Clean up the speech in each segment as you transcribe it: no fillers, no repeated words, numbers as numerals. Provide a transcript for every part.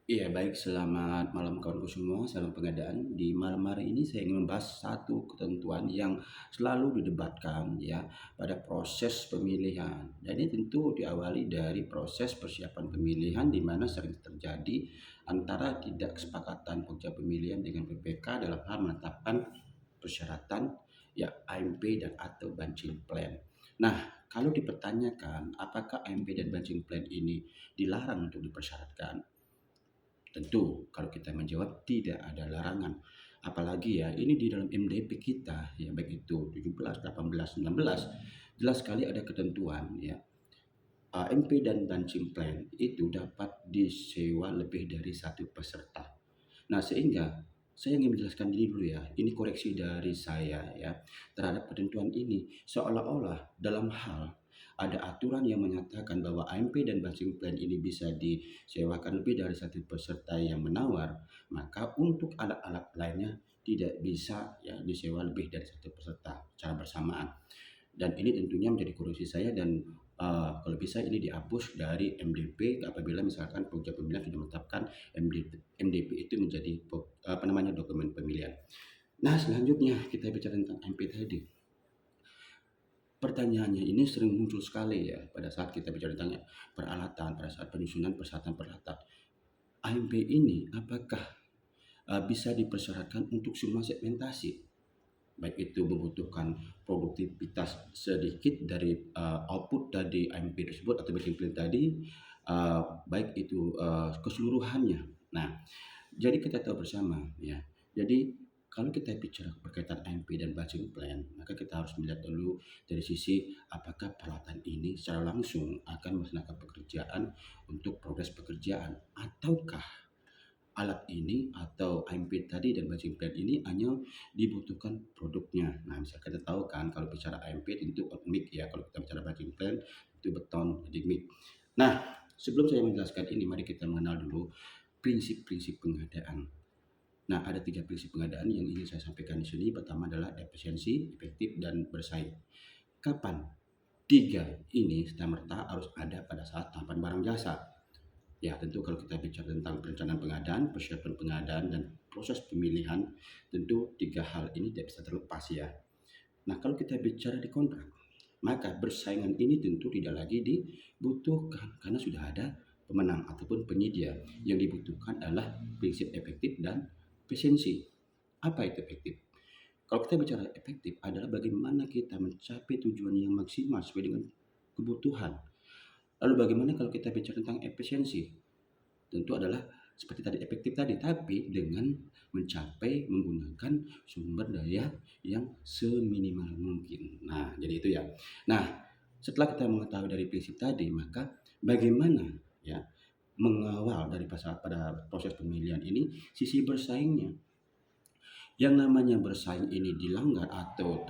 Iya, baik. Selamat malam kawanku semua, salam pengadaan. Di malam hari ini saya ingin membahas satu ketentuan yang selalu didebatkan ya pada proses pemilihan. Dan ini tentu diawali dari proses persiapan pemilihan di mana sering terjadi antara tidak kesepakatan pokja pemilihan dengan PPK dalam hal menetapkan persyaratan ya AMP dan atau bunching plan. Nah, kalau dipertanyakan apakah AMP dan bunching plan ini dilarang untuk dipersyaratkan? Tentu kalau kita menjawab tidak ada larangan. Apalagi ya ini di dalam MDP kita ya baik itu 17, 18, 19 jelas sekali ada ketentuan ya. AMP dan bunching plan itu dapat disewa lebih dari satu peserta. Nah, sehingga saya ingin menjelaskan ini dulu ya. Ini koreksi dari saya ya terhadap ketentuan ini. Seolah-olah dalam hal ada aturan yang menyatakan bahwa AMP dan bunching plan ini bisa disewakan lebih dari satu peserta yang menawar, maka untuk alat-alat lainnya tidak bisa ya disewa lebih dari satu peserta secara bersamaan. Dan ini tentunya menjadi koreksi saya dan kalau bisa ini dihapus dari MDP apabila misalkan pokja pemilihan sudah menetapkan MDP itu menjadi dokumen pemilihan. Nah, selanjutnya kita bicara tentang MP tadi. Pertanyaannya ini sering muncul sekali ya pada saat kita bicara tentang peralatan, pada saat penyusunan persyaratan peralatan. AMP ini apakah bisa dipersyaratkan untuk semua segmentasi? Baik itu membutuhkan produktivitas sedikit dari output dari AMP tersebut atau backing plan tadi, baik itu keseluruhannya. Nah, jadi kita tahu bersama ya. Jadi kalau kita bicara berkaitan AMP dan batching plan, maka kita harus melihat dulu dari sisi apakah peralatan ini secara langsung akan melaksanakan pekerjaan untuk progres pekerjaan ataukah alat ini atau AMP tadi dan batching plan ini hanya dibutuhkan produknya. Nah, misalkan kita tahu kan kalau bicara AMP tentu hot mix ya, kalau kita bicara batching plan itu beton, ready mix. Nah, sebelum saya menjelaskan ini, mari kita mengenal dulu prinsip-prinsip pengadaan. Nah, ada tiga prinsip pengadaan yang ingin saya sampaikan di sini. Pertama adalah efisiensi, efektif, dan bersaing. Kapan tiga ini serta-merta harus ada pada saat tahapan barang jasa? Ya, tentu kalau kita bicara tentang perencanaan pengadaan, persiapan pengadaan, dan proses pemilihan, tentu tiga hal ini tidak bisa terlepas ya. Nah, kalau kita bicara di kontrak, maka persaingan ini tentu tidak lagi dibutuhkan karena sudah ada pemenang ataupun penyedia. Yang dibutuhkan adalah prinsip efektif dan efisiensi. Apa itu efektif? Kalau kita bicara efektif adalah bagaimana kita mencapai tujuan yang maksimal sesuai dengan kebutuhan. Lalu bagaimana kalau kita bicara tentang efisiensi? Tentu adalah seperti tadi efektif tadi, tapi dengan mencapai menggunakan sumber daya yang seminimal mungkin. Nah, jadi itu ya. Nah, setelah kita mengetahui dari prinsip tadi, maka bagaimana ya mengawal dari pada proses pemilihan ini sisi bersaingnya. Yang namanya bersaing ini dilanggar atau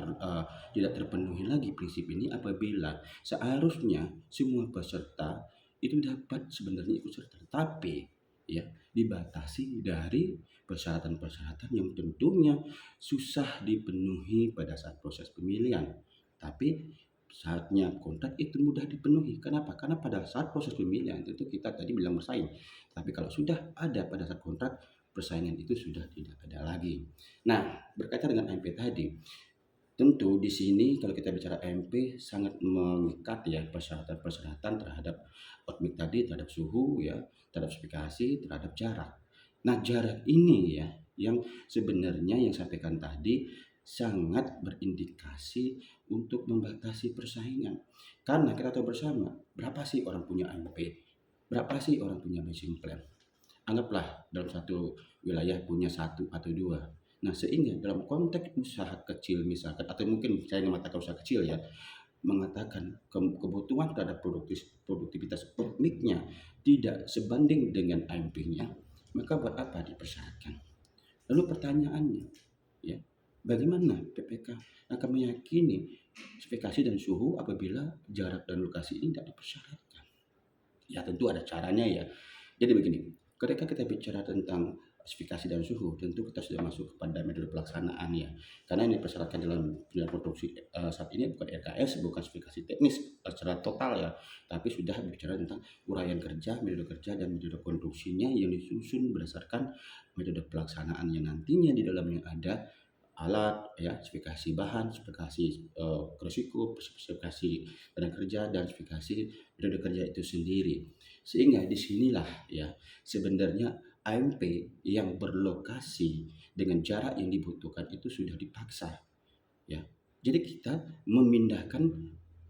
tidak terpenuhi lagi prinsip ini apabila seharusnya semua peserta itu dapat sebenarnya ikut serta, tapi ya dibatasi dari persyaratan-persyaratan yang tentunya susah dipenuhi pada saat proses pemilihan. Tapi saatnya kontrak itu mudah dipenuhi. Kenapa? Karena pada saat proses pemilihan tentu kita tadi bilang bersaing. Tapi kalau sudah ada pada saat kontrak, persaingan itu sudah tidak ada lagi. Nah, berkaitan dengan AMP tadi, tentu di sini kalau kita bicara AMP sangat mengikat ya persyaratan-persyaratan terhadap outmix tadi, terhadap suhu ya, terhadap spesifikasi, terhadap jarak. Nah, jarak ini ya yang sebenarnya yang saya sampaikan tadi sangat berindikasi untuk membatasi persaingan. Karena kita tahu bersama, berapa sih orang punya AMP? Berapa sih orang punya matching plan? Anggaplah dalam satu wilayah punya satu atau dua. Nah, sehingga dalam konteks usaha kecil misalkan, atau mungkin saya mengatakan usaha kecil ya, mengatakan kebutuhan terhadap produktivitas miknya tidak sebanding dengan AMP-nya, maka buat apa dipersyaratkan? Lalu pertanyaannya, ya, bagaimana PPK akan meyakini spesifikasi dan suhu apabila jarak dan lokasi ini tidak dipersyaratkan? Ya tentu ada caranya ya. Jadi begini, ketika kita bicara tentang spesifikasi dan suhu, tentu kita sudah masuk kepada metode pelaksanaan ya. Karena yang dipersyaratkan dalam penilaian produksi saat ini bukan RKS, bukan spesifikasi teknis secara total ya, tapi sudah bicara tentang uraian kerja, metode kerja, dan metode konstruksinya yang disusun berdasarkan metode pelaksanaan yang nantinya di dalamnya ada alat ya, spesifikasi bahan, spesifikasi risiko, spesifikasi tenaga kerja, dan spesifikasi metode kerja itu sendiri. Sehingga disinilah ya sebenarnya AMP yang berlokasi dengan jarak yang dibutuhkan itu sudah dipaksa ya. Jadi kita memindahkan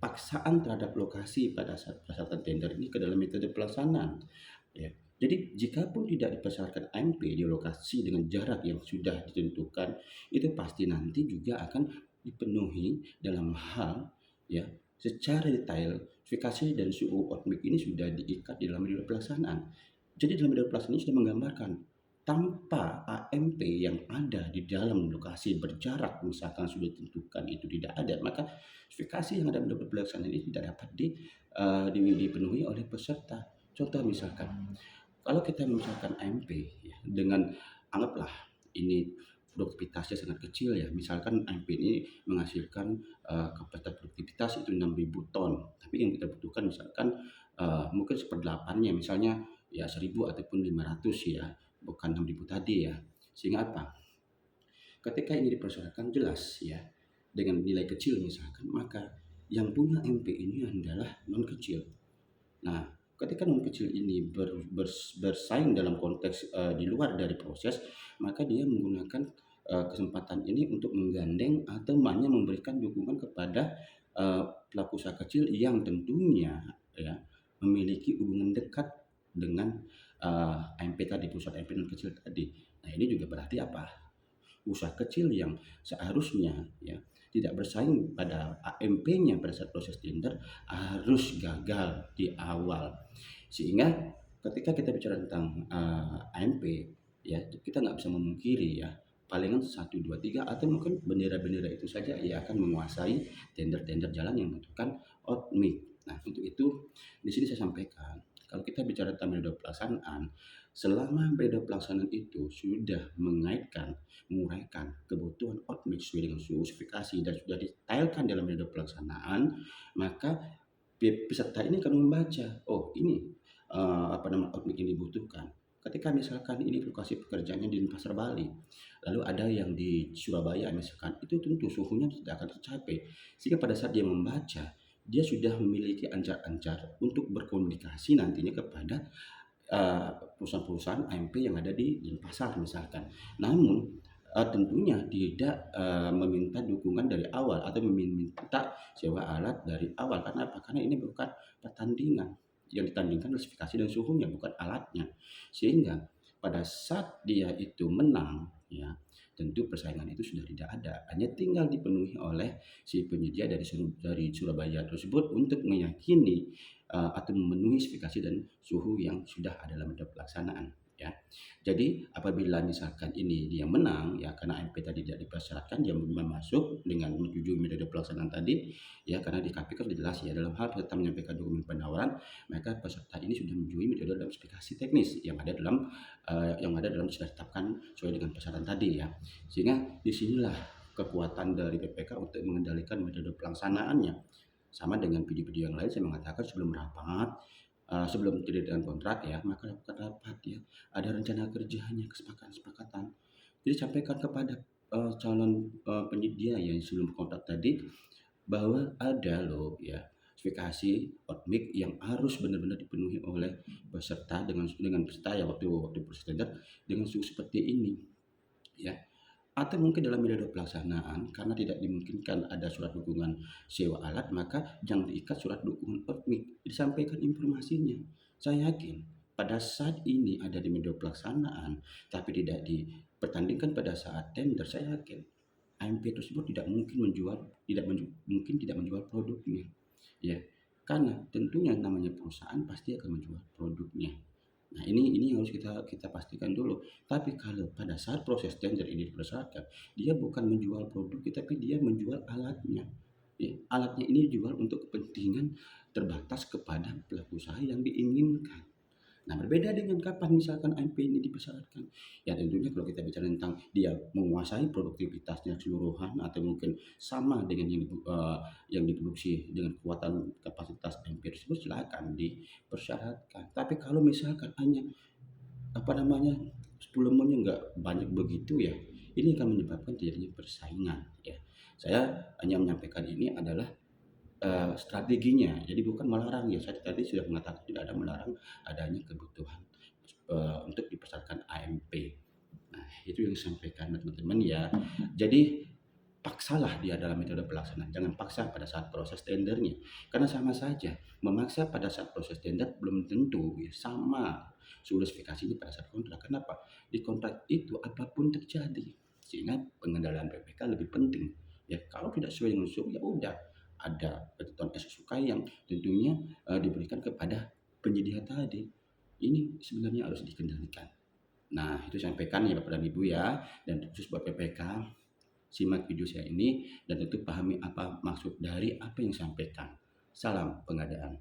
paksaan terhadap lokasi pada saat persyaratan tender ini ke dalam metode pelaksanaan ya. Jadi jikapun tidak dipersyaratkan AMP di lokasi dengan jarak yang sudah ditentukan, itu pasti nanti juga akan dipenuhi dalam hal ya secara detail spesifikasi dan suhu outmik ini sudah diikat di dalam metode pelaksanaan. Jadi dalam metode pelaksanaan ini sudah menggambarkan tanpa AMP yang ada di dalam lokasi berjarak misalkan sudah ditentukan itu tidak ada, maka spesifikasi yang ada dalam pelaksanaan ini tidak dapat dipenuhi oleh peserta. Contoh misalkan, kalau kita misalkan AMP ya, dengan anggaplah ini produktivitasnya sangat kecil ya, misalkan AMP ini menghasilkan kapasitas produktivitas itu 6.000 ton, tapi yang kita butuhkan misalkan mungkin seperdelapannya, misalnya ya 1.000 ataupun 500 ya, bukan 6.000 tadi ya. Sehingga apa? Ketika ini dipersyaratkan jelas ya, dengan nilai kecil misalkan, maka yang punya MP ini adalah non kecil. Nah, ketika non kecil ini bersaing dalam konteks di luar dari proses, maka dia menggunakan kesempatan ini untuk menggandeng atau hanya memberikan dukungan kepada pelaku usaha kecil yang tentunya ya memiliki hubungan dekat dengan AMP tadi, perusahaan AMP non kecil tadi. Nah, ini juga berarti apa? Usaha kecil yang seharusnya ya tidak bersaing pada AMP-nya pada saat proses tender harus gagal di awal. Sehingga ketika kita bicara tentang AMP ya, kita nggak bisa memungkiri ya, palingan 1, 2, 3 atau mungkin bendera-bendera itu saja ya akan menguasai tender-tender jalan yang membutuhkan outmik. Nah, untuk itu di sini saya sampaikan, kalau kita bicara tentang metode pelaksanaan, selama metode pelaksanaan itu sudah menguraikan kebutuhan outmik sesuai dengan suhu spesifikasi dan sudah detailkan dalam metode pelaksanaan, maka peserta ini akan membaca, oh ini outmik yang dibutuhkan. Ketika misalkan ini lokasi pekerjaannya di Pasar Bali, lalu ada yang di Surabaya misalkan, itu tentu suhunya tidak akan tercapai. Sehingga pada saat dia membaca, dia sudah memiliki ancar-ancar untuk berkomunikasi nantinya kepada perusahaan-perusahaan AMP yang ada di Denpasar misalkan. Namun tentunya tidak meminta dukungan dari awal atau meminta sewa alat dari awal. Karena apa? Karena ini bukan pertandingan, yang ditandingkan spesifikasi dan suhunya, bukan alatnya. Sehingga pada saat dia itu menang ya, tentu persaingan itu sudah tidak ada, hanya tinggal dipenuhi oleh si penyedia dari Surabaya tersebut untuk meyakini atau memenuhi spesifikasi dan suhu yang sudah ada dalam metode pelaksanaan ya. Jadi apabila misalkan ini dia menang ya, karena AMP tadi tidak dipersyaratkan, dia masuk dengan menyetujui metode pelaksanaan tadi ya, karena di KPK sudah jelas ya, dalam hal peserta menyampaikan dokumen penawaran, maka peserta ini sudah menyetujui metode dalam spesifikasi teknis yang ada dalam sudah ditetapkan sesuai dengan persyaratan tadi ya. Sehingga disinilah kekuatan dari PPK untuk mengendalikan metode pelaksanaannya. Sama dengan video-video yang lain saya mengatakan sebelum rapat, sebelum tidak dengan kontrak ya, maka lakukan rapat ya. Ada rencana kerjanya, kesepakatan. Jadi sampaikan kepada calon penyedia yang sebelum kontrak tadi bahwa ada loh ya spesifikasi outmik yang harus benar-benar dipenuhi oleh peserta dengan peserta ya waktu proses tender dengan suhu seperti ini ya. Atau mungkin dalam metode pelaksanaan karena tidak dimungkinkan ada surat dukungan sewa alat, maka jangan diikat surat dukungan outmik, disampaikan informasinya. Saya yakin pada saat ini ada di metode pelaksanaan tapi tidak dipertandingkan pada saat tender, saya yakin AMP tersebut mungkin tidak menjual produknya ya, karena tentunya namanya perusahaan pasti akan menjual produknya. Nah, ini yang harus kita pastikan dulu. Tapi kalau pada saat proses tender ini dipersyaratkan, dia bukan menjual produk, tapi dia menjual alatnya. Ya, alatnya ini dijual untuk kepentingan terbatas kepada pelaku usaha yang diinginkan. Nah, berbeda dengan kapan misalkan AMP ini dipersyaratkan. Ya tentunya kalau kita bicara tentang dia menguasai produktivitasnya keseluruhan atau mungkin sama dengan yang diproduksi dengan kekuatan kapasitas AMP tersebut, silakan dipersyaratkan. Tapi kalau misalkan hanya apa namanya volumenya nggak banyak begitu ya, ini akan menyebabkan terjadinya persaingan ya. Saya hanya menyampaikan ini adalah strateginya, jadi bukan melarang ya, saya tadi sudah mengatakan tidak ada melarang adanya kebutuhan, untuk dipersyaratkan AMP. Nah, itu yang disampaikan teman-teman ya. Jadi paksalah dia dalam metode pelaksanaan, jangan paksa pada saat proses tendernya. Karena sama saja, memaksa pada saat proses tender belum tentu ya sama spesifikasinya pada saat kontrak. Kenapa? Di kontrak itu apapun terjadi, sehingga pengendalian PPK lebih penting. Ya, kalau tidak sesuai dengan usul, ya udah ada ketentuan SUK yang tentunya diberikan kepada penyedia tadi. Ini sebenarnya harus dikendalikan. Nah, itu sampaikan ya Bapak dan Ibu ya, dan khusus buat PPK, simak video saya ini dan tentu pahami apa maksud dari apa yang disampaikan. Salam pengadaan.